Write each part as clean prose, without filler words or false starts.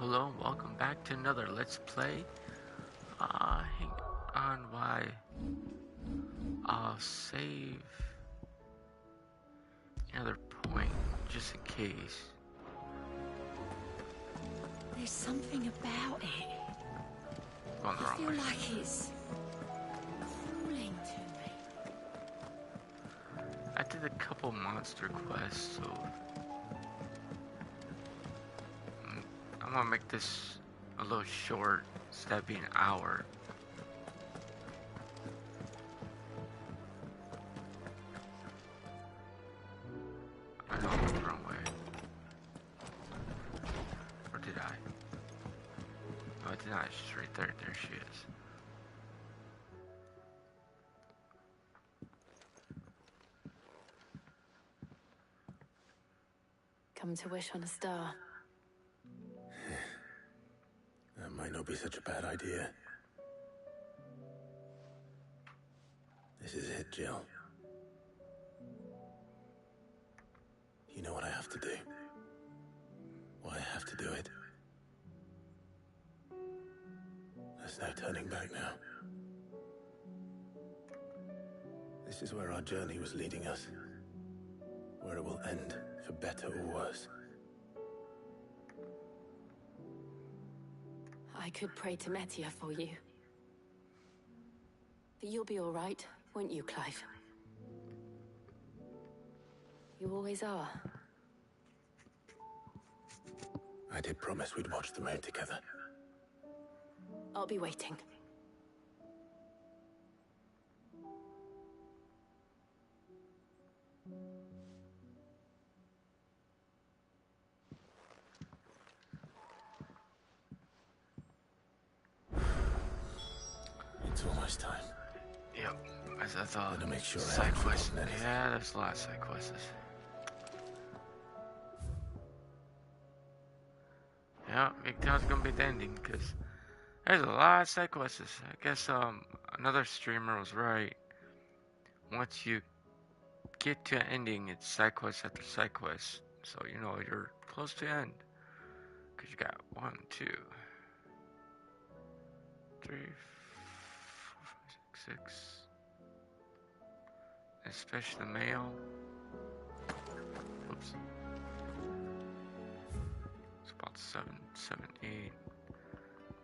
Hello, welcome back to another Let's Play. Hang on why I'll save another point just in case. There's something about it. Going the I wrong feel way. like it's calling to me. I did a couple monster quests, so I'm gonna make this a little short instead of being an hour. I know I went the wrong way. Or did I? No, I did not. She's right there. There she is. Come to wish on a star. That might not be such a bad idea. This is it, Jill. You know what I have to do. Why I have to do it. There's no turning back now. This is where our journey was leading us. Where it will end, for better or worse. I could pray to Metia for you. But you'll be all right, won't you, Clive? You always are. I did promise we'd watch the moon together. I'll be waiting. It's almost time. Yep, as I thought. Gotta make sure I Side haven't quests. forgotten anything. Yeah, there's a lot of side quests. Yeah, McDowell's gonna be the ending because there's a lot of side quests. I guess another streamer was right. Once you get to an ending, it's side quest after side quest. So you know you're close to the end. Cause you got 1, 2, 3, 4, 5, 6, 6. Especially the male. Oops. It's about 7, 7, 8.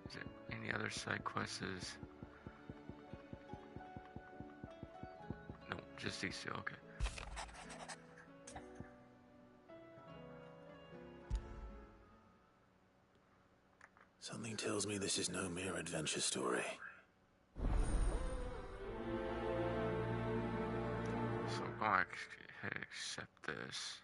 Is it any other side quests? No, just these two. Okay. Something tells me this is no mere adventure story. So I'm going to accept this.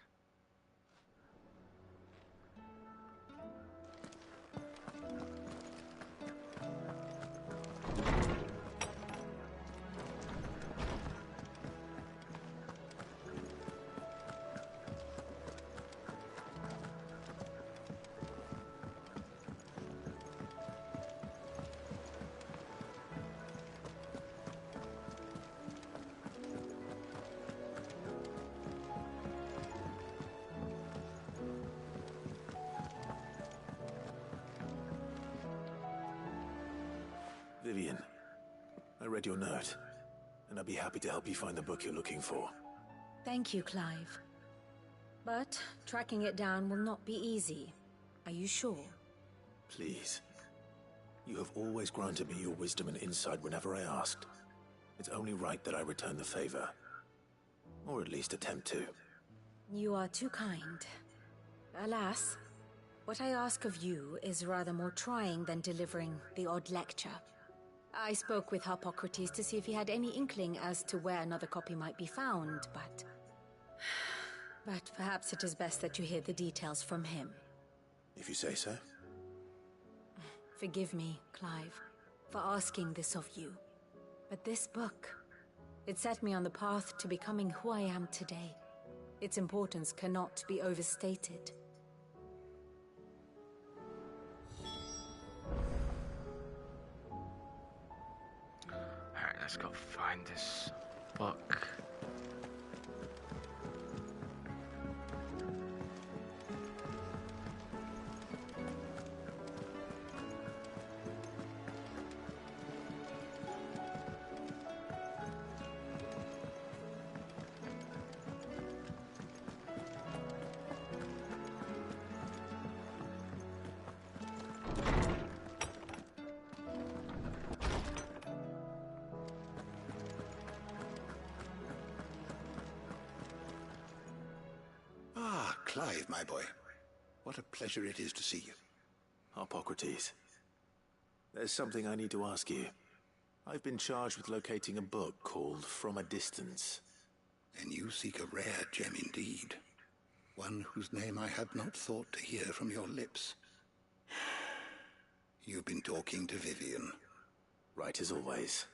Vivian, I read your note, and I'd be happy to help you find the book you're looking for. Thank you, Clive. But tracking it down will not be easy. Are you sure? Please. You have always granted me your wisdom and insight whenever I asked. It's only right that I return the favor. Or at least attempt to. You are too kind. Alas, what I ask of you is rather more trying than delivering the odd lecture. I spoke with Harpocrates to see if he had any inkling as to where another copy might be found, but perhaps it is best that you hear the details from him. If you say so. Forgive me, Clive, for asking this of you. But this book, it set me on the path to becoming who I am today. Its importance cannot be overstated. Alright, let's go find this book. Clive, my boy. What a pleasure it is to see you. Hippocrates. There's something I need to ask you. I've been charged with locating a book called From a Distance. Then you seek a rare gem indeed. One whose name I had not thought to hear from your lips. You've been talking to Vivian. Right as always.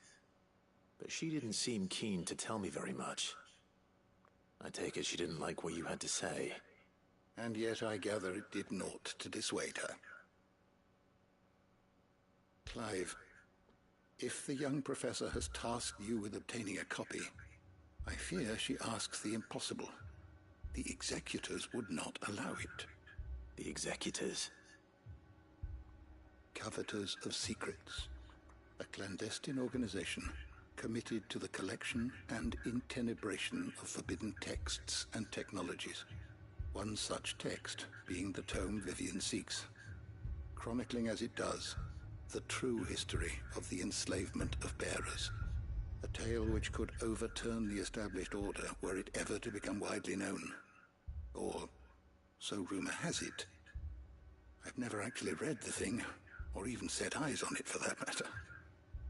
But she didn't seem keen to tell me very much. I take it she didn't like what you had to say. And yet I gather it did naught to dissuade her. Clive, if the young professor has tasked you with obtaining a copy, I fear she asks the impossible. The executors would not allow it. The executors? Coveters of Secrets. A clandestine organization committed to the collection and intenebration of forbidden texts and technologies. One such text being the tome Vivian seeks, chronicling as it does the true history of the enslavement of bearers. A tale which could overturn the established order were it ever to become widely known. Or, so rumor has it. I've never actually read the thing, or even set eyes on it for that matter.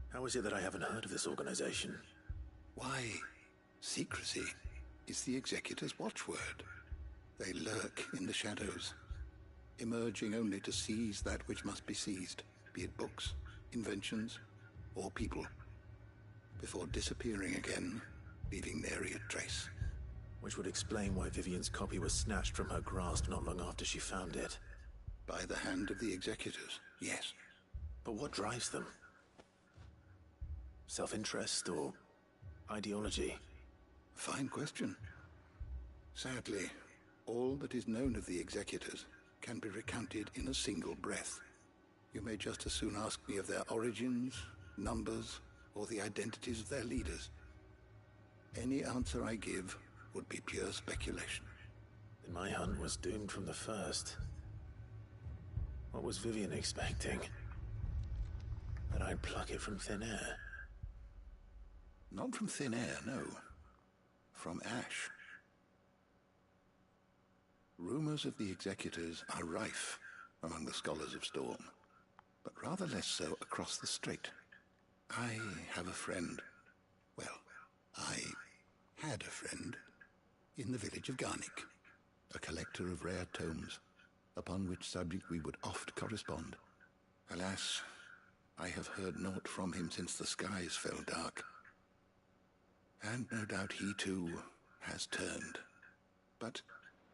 How is it that I haven't heard of this organization? Why, secrecy is the executor's watchword. They lurk in the shadows, emerging only to seize that which must be seized, be it books, inventions, or people, before disappearing again, leaving nary a trace. Which would explain why Vivian's copy was snatched from her grasp not long after she found it. By the hand of the executors, yes. But what drives them? Self-interest or ideology? Fine question. Sadly, all that is known of the executors can be recounted in a single breath. You may just as soon ask me of their origins, numbers, or the identities of their leaders. Any answer I give would be pure speculation. Then my hunt was doomed from the first. What was Vivian expecting? That I'd pluck it from thin air? Not from thin air, no. From ash. Rumors of the executors are rife among the scholars of Storm, but rather less so across the strait. I have a friend. Well, I had a friend in the village of Garnick, a collector of rare tomes, upon which subject we would oft correspond. Alas, I have heard naught from him since the skies fell dark. And no doubt he too has turned. But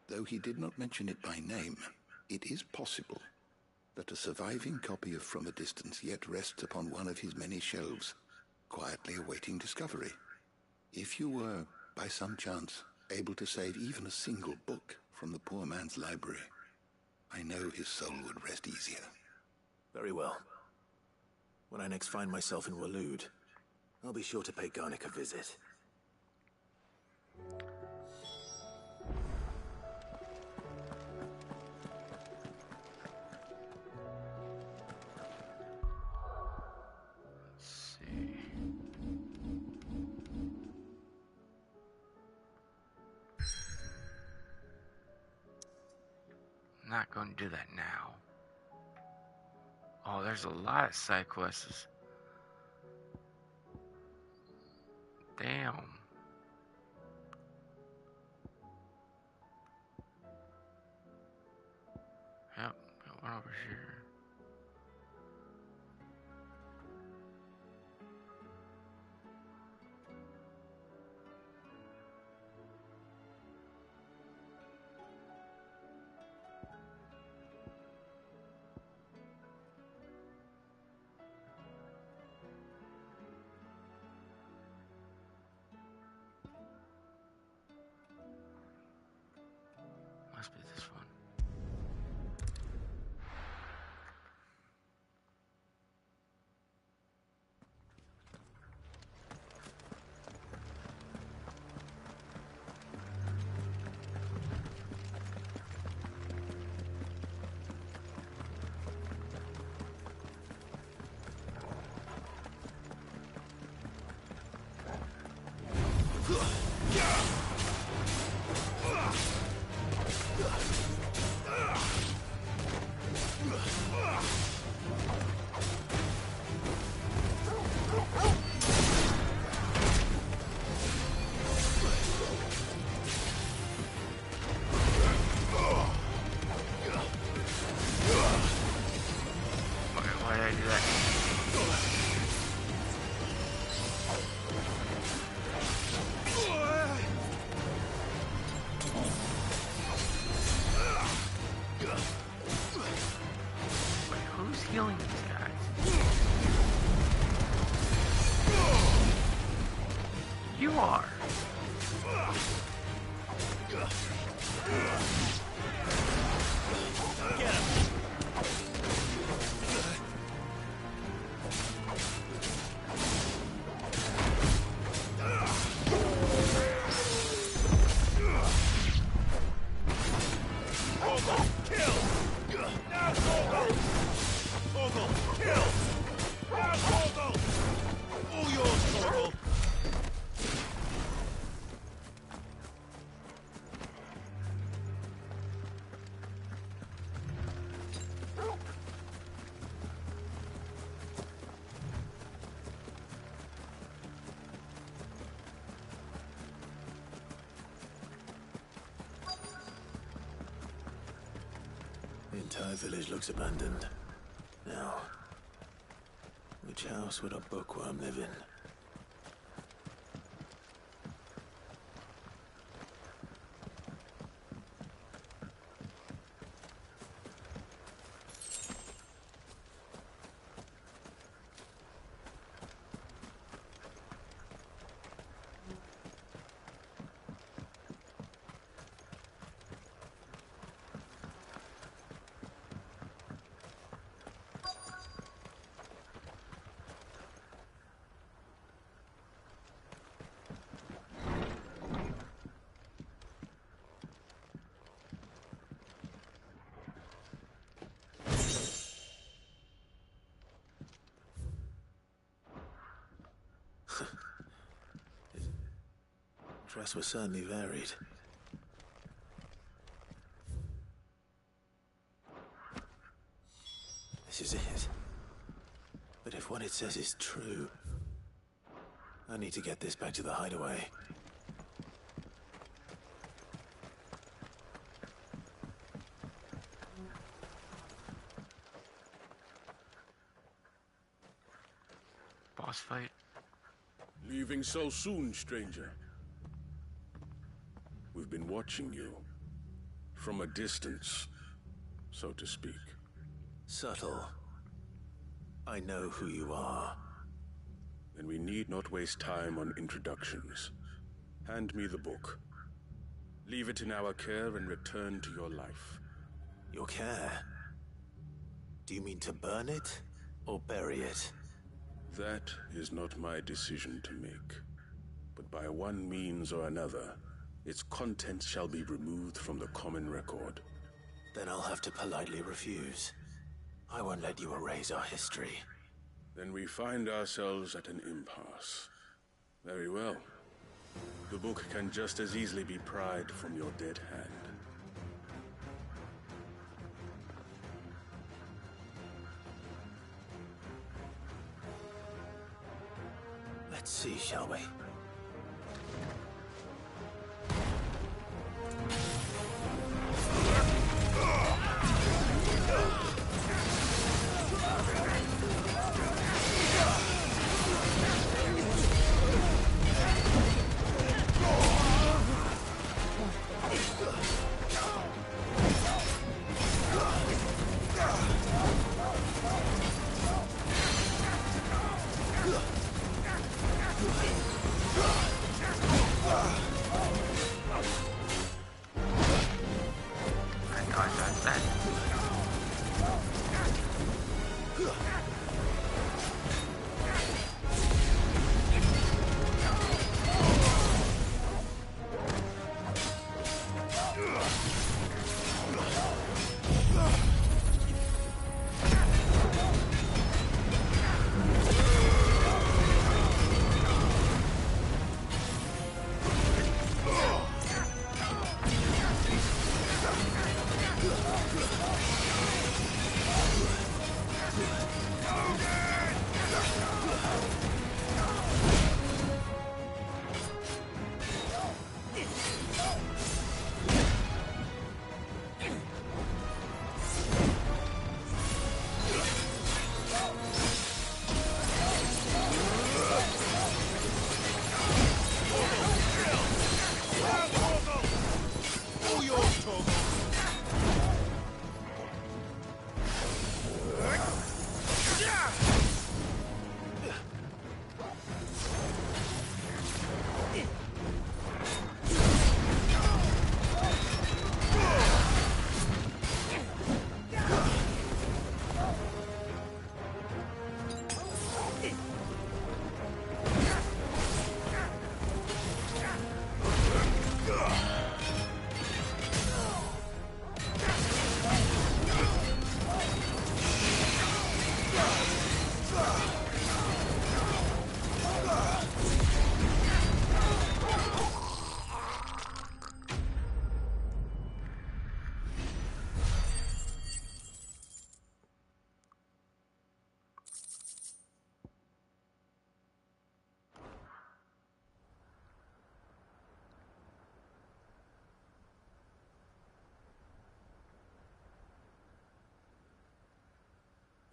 though he did not mention it by name, it is possible that a surviving copy of From a Distance yet rests upon one of his many shelves, quietly awaiting discovery. If you were, by some chance, able to save even a single book from the poor man's library, I know his soul would rest easier. Very well. When I next find myself in Waloed, I'll be sure to pay Garnick a visit. Not going to do that now. Oh, there's a lot of side quests. Damn. Yep, got one over here. Must be this one. The entire village looks abandoned. Now, which house would a bookworm live in? Dress was certainly varied. This is it. But if what it says is true, I need to get this back to the hideaway. Boss fight. Leaving so soon, stranger? We've been watching you. From a distance, so to speak. Subtle. I know who you are. Then we need not waste time on introductions. Hand me the book. Leave it in our care and return to your life. Your care? Do you mean to burn it, or bury it? That is not my decision to make. But by one means or another, its contents shall be removed from the common record. Then I'll have to politely refuse. I won't let you erase our history. Then we find ourselves at an impasse. Very well. The book can just as easily be pried from your dead hand. Let's see, shall we?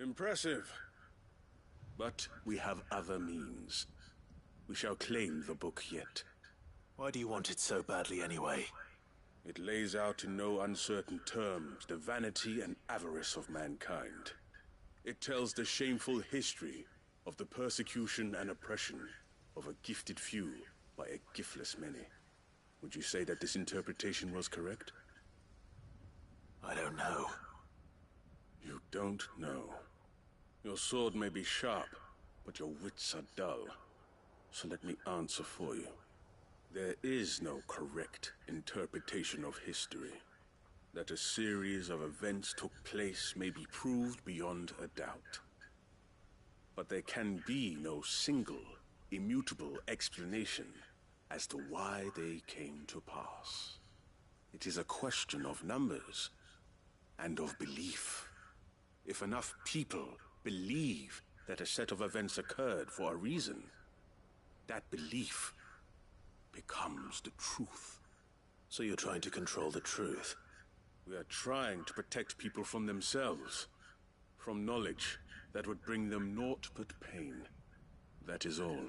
Impressive. But we have other means. We shall claim the book yet. Why do you want it so badly anyway? It lays out in no uncertain terms the vanity and avarice of mankind. It tells the shameful history of the persecution and oppression of a gifted few by a giftless many. Would you say that this interpretation was correct? I don't know. You don't know. Your sword may be sharp, but your wits are dull. So let me answer for you. There is no correct interpretation of history. That a series of events took place may be proved beyond a doubt. But there can be no single, immutable explanation as to why they came to pass. It is a question of numbers and of belief. If enough people believe that a set of events occurred for a reason, that belief becomes the truth. So you're trying to control the truth? We are trying to protect people from themselves, from knowledge that would bring them naught but pain. That is all.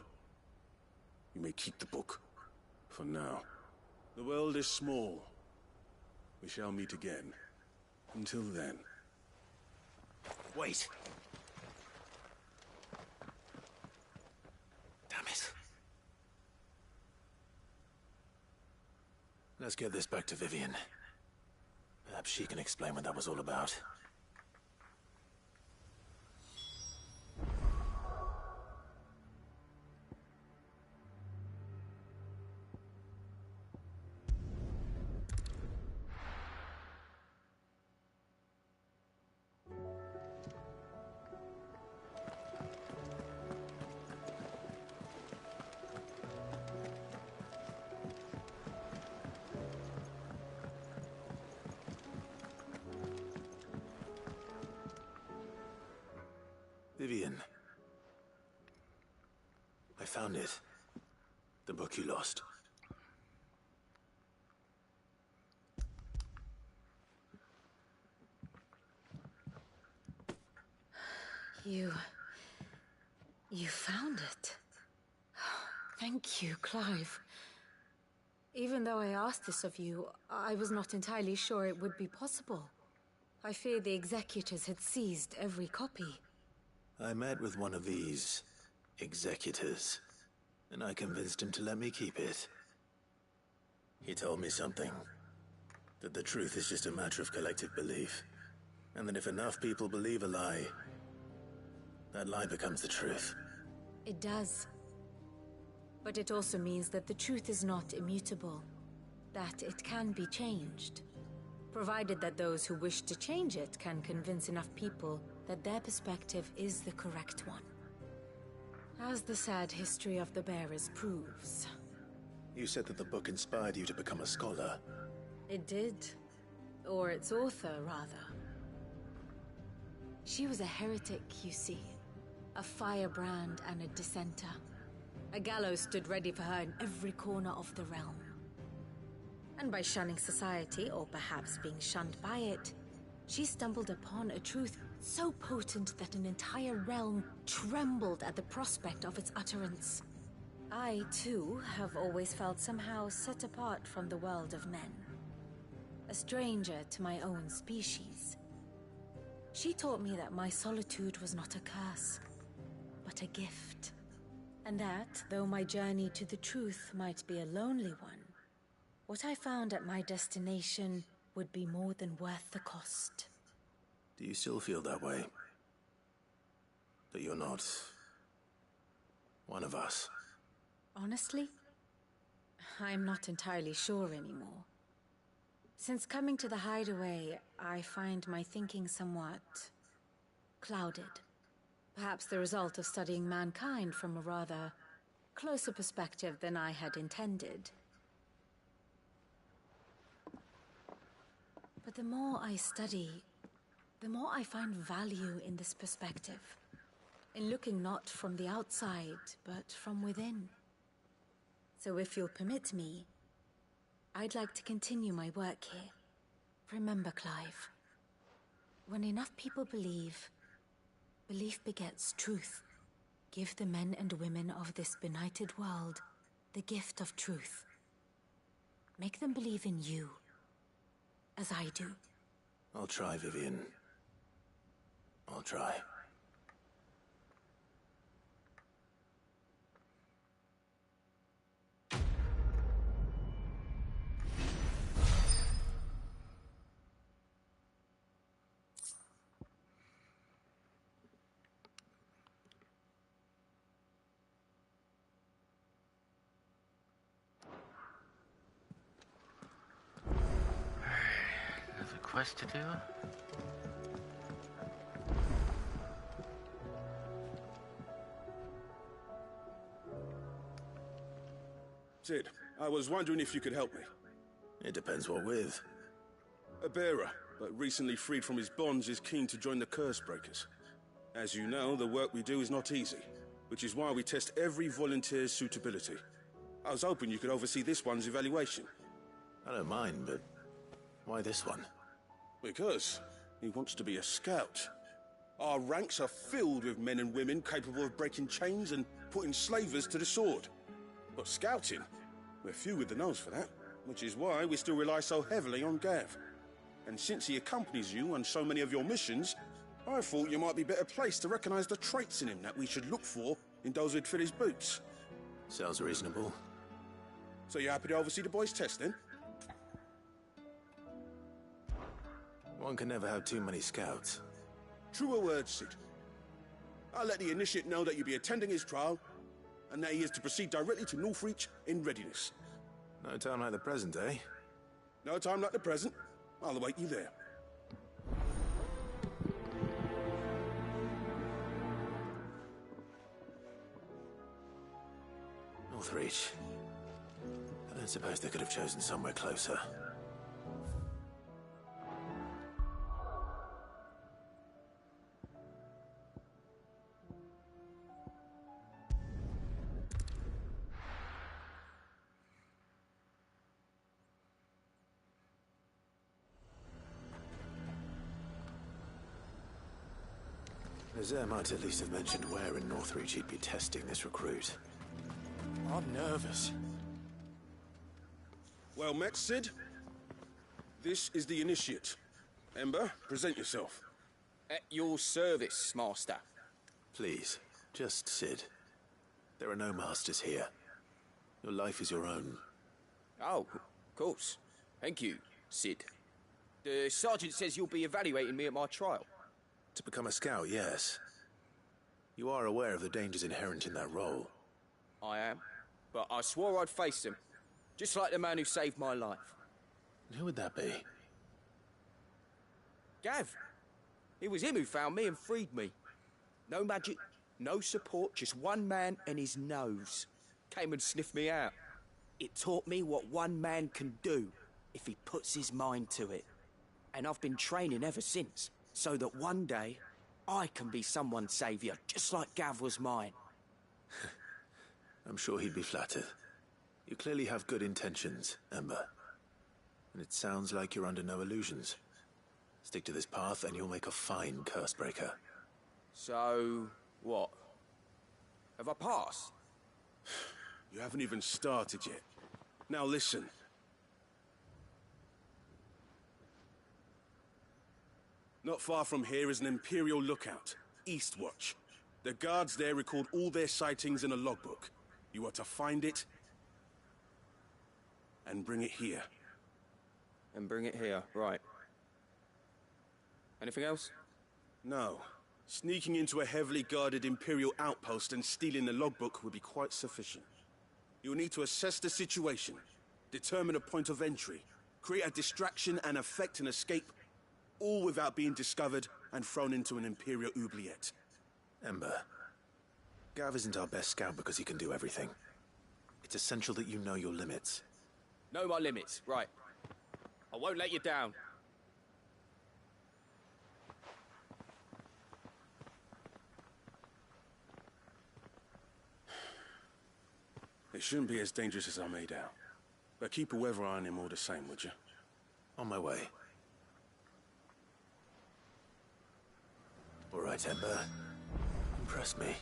You may keep the book, for now. The world is small. We shall meet again. Until then. Wait! Damn it. Let's get this back to Vivian. Perhaps she can explain what that was all about. Vivian. I found it. The book you lost. You found it. Thank you, Clive. Even though I asked this of you, I was not entirely sure it would be possible. I feared the executors had seized every copy. I met with one of these executors, and I convinced him to let me keep it. He told me something. That the truth is just a matter of collective belief. And that if enough people believe a lie, that lie becomes the truth. It does. But it also means that the truth is not immutable. That it can be changed. Provided that those who wish to change it can convince enough people that their perspective is the correct one. As the sad history of the Bearers proves. You said that the book inspired you to become a scholar. It did. Or its author, rather. She was a heretic, you see. A firebrand and a dissenter. A gallows stood ready for her in every corner of the realm. And by shunning society, or perhaps being shunned by it, she stumbled upon a truth so potent that an entire realm trembled at the prospect of its utterance. I, too, have always felt somehow set apart from the world of men. A stranger to my own species. She taught me that my solitude was not a curse, but a gift. And that, though my journey to the truth might be a lonely one, what I found at my destination would be more than worth the cost. Do you still feel that way? That you're not one of us? Honestly, I'm not entirely sure anymore. Since coming to the hideaway, I find my thinking somewhat clouded. Perhaps the result of studying mankind from a rather closer perspective than I had intended. But the more I study, the more I find value in this perspective. In looking not from the outside, but from within. So if you'll permit me, I'd like to continue my work here. Remember, Clive, when enough people believe, Belief begets truth. Give the men and women of this benighted world the gift of truth. Make them believe in you, as I do. I'll try, Vivian. I'll try. There's a quest to do. Sid, I was wondering if you could help me. It depends what with. A bearer, but recently freed from his bonds, is keen to join the Curse Breakers. As you know, the work we do is not easy, which is why we test every volunteer's suitability. I was hoping you could oversee this one's evaluation. I don't mind, but why this one? Because he wants to be a scout. Our ranks are filled with men and women capable of breaking chains and putting slavers to the sword. But scouting, we're few with the nose for that, which is why we still rely so heavily on Gav. And since he accompanies you on so many of your missions, I thought you might be better placed to recognize the traits in him that we should look for in those who'd fill his boots. Sounds reasonable. So you happy to oversee the boys' test, then? One can never have too many scouts. Truer words, Sid. I'll let the initiate know that you'll be attending his trial, and that he is to proceed directly to Northreach in readiness. No time like the present, eh? No time like the present. I'll await you there. Northreach. I don't suppose they could have chosen somewhere closer. Nazaire might at least have mentioned where in Northreach he'd be testing this recruit. I'm nervous. Well met, Sid. This is the initiate. Ember, present yourself. At your service, Master. Please, just Sid. There are no masters here. Your life is your own. Oh, of course. Thank you, Sid. The sergeant says you'll be evaluating me at my trial. To become a scout, yes. You are aware of the dangers inherent in that role. I am. But I swore I'd face them. Just like the man who saved my life. Who would that be? Gav. It was him who found me and freed me. No magic, no support, just one man and his nose. Came and sniffed me out. It taught me what one man can do if he puts his mind to it. And I've been training ever since, so that one day I can be someone's saviour, just like Gav was mine. I'm sure he'd be flattered. You clearly have good intentions, Ember. And it sounds like you're under no illusions. Stick to this path and you'll make a fine curse breaker. So, what? Have I passed? You haven't even started yet. Now listen. Not far from here is an Imperial lookout, Eastwatch. The guards there record all their sightings in a logbook. You are to find it and bring it here. And bring it here, right. Anything else? No. Sneaking into a heavily guarded Imperial outpost and stealing the logbook would be quite sufficient. You'll need to assess the situation, determine a point of entry, create a distraction and effect an escape, all without being discovered and thrown into an Imperial oubliette. Ember, Gav isn't our best scout because he can do everything. It's essential that you know your limits. Know my limits, right. I won't let you down. It shouldn't be as dangerous as I made out. But keep a weather eye on him all the same, would you? On my way. All right, Ember. impress me.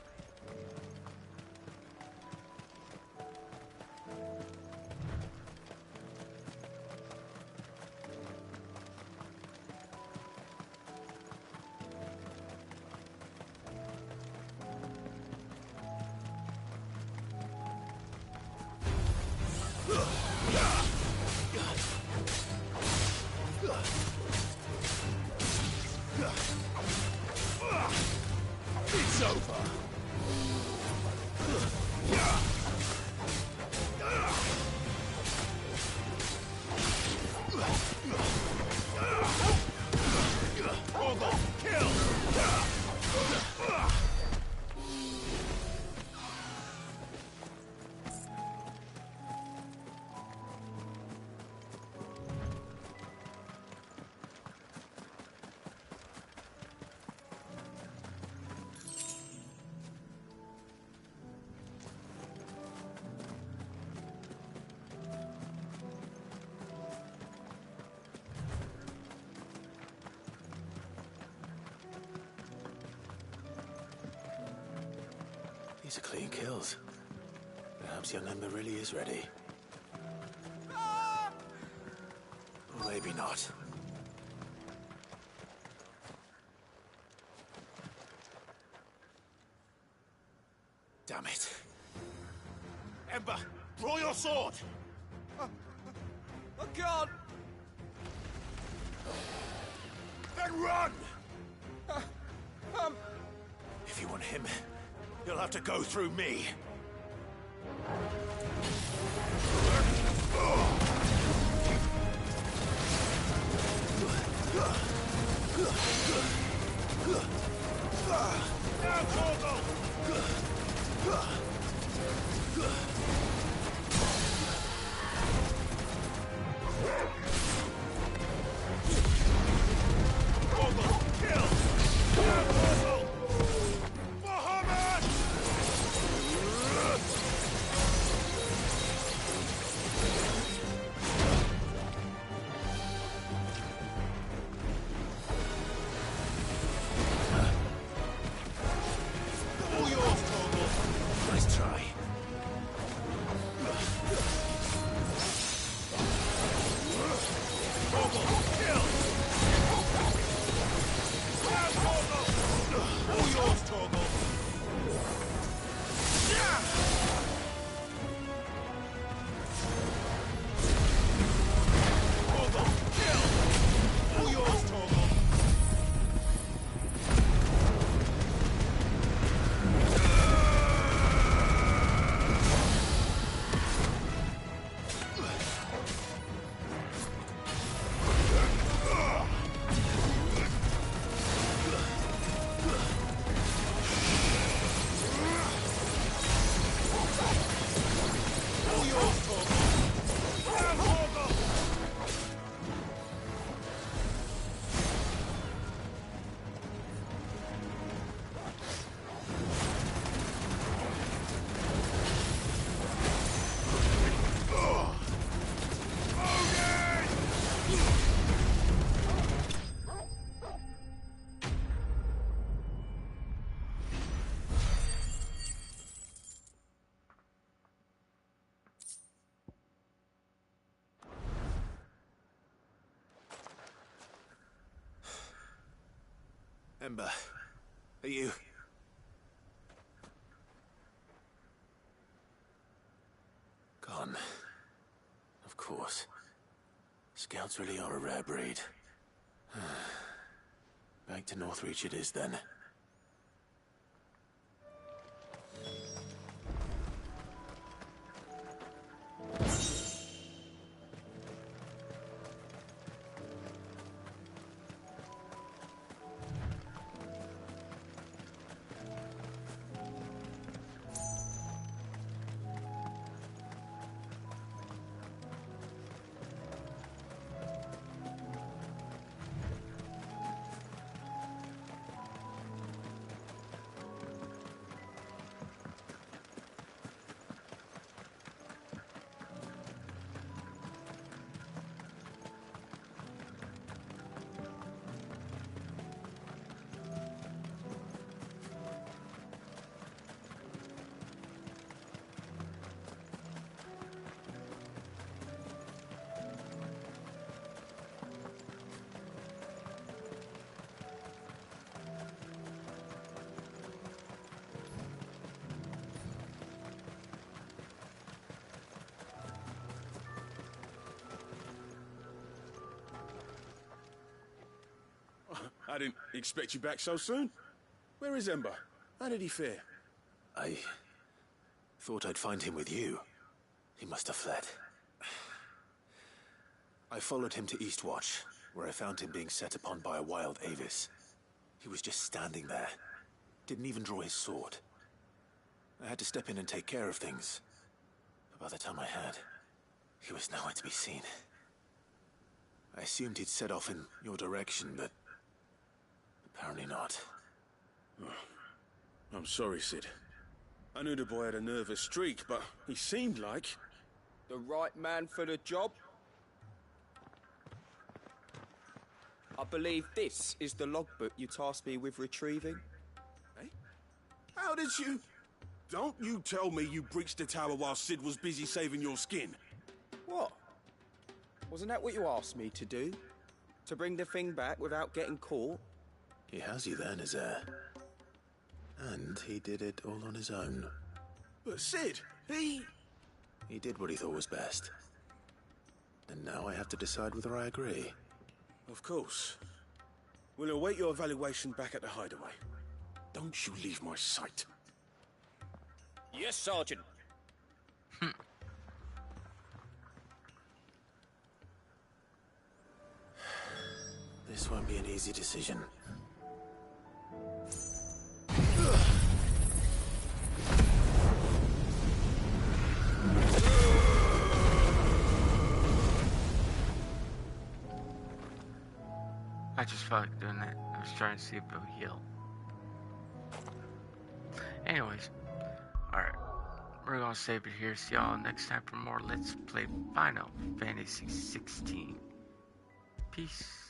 It's over. These are clean kills. Perhaps young Ember really is ready. Or maybe not. Damn it. Ember, draw your sword! I can't! Then run! If you want him, you'll have to go through me. Now, Torgal! Ember, are you... Gone. Of course. Scouts really are a rare breed. Back to Northreach it is then. I didn't expect you back so soon. Where is Ember? How did he fare? I thought I'd find him with you. He must have fled. I followed him to Eastwatch, where I found him being set upon by a wild Avis. He was just standing there. Didn't even draw his sword. I had to step in and take care of things. But by the time I had, he was nowhere to be seen. I assumed he'd set off in your direction, but apparently not. I'm sorry, Sid. I knew the boy had a nervous streak, but he seemed like... The right man for the job? I believe this is the logbook you tasked me with retrieving. Eh? How did you... Don't you tell me you breached the tower while Sid was busy saving your skin. What? Wasn't that what you asked me to do? To bring the thing back without getting caught? He has you there, Nazaire. And he did it all on his own. But Sid, he... He did what he thought was best. And now I have to decide whether I agree. Of course. We'll await your evaluation back at the hideaway. Don't you leave my sight. Yes, Sergeant. This won't be an easy decision. I just felt like doing that. I was trying to see if it would heal. Anyways, alright. We're gonna save it here. See y'all next time for more Let's Play Final Fantasy 16. Peace.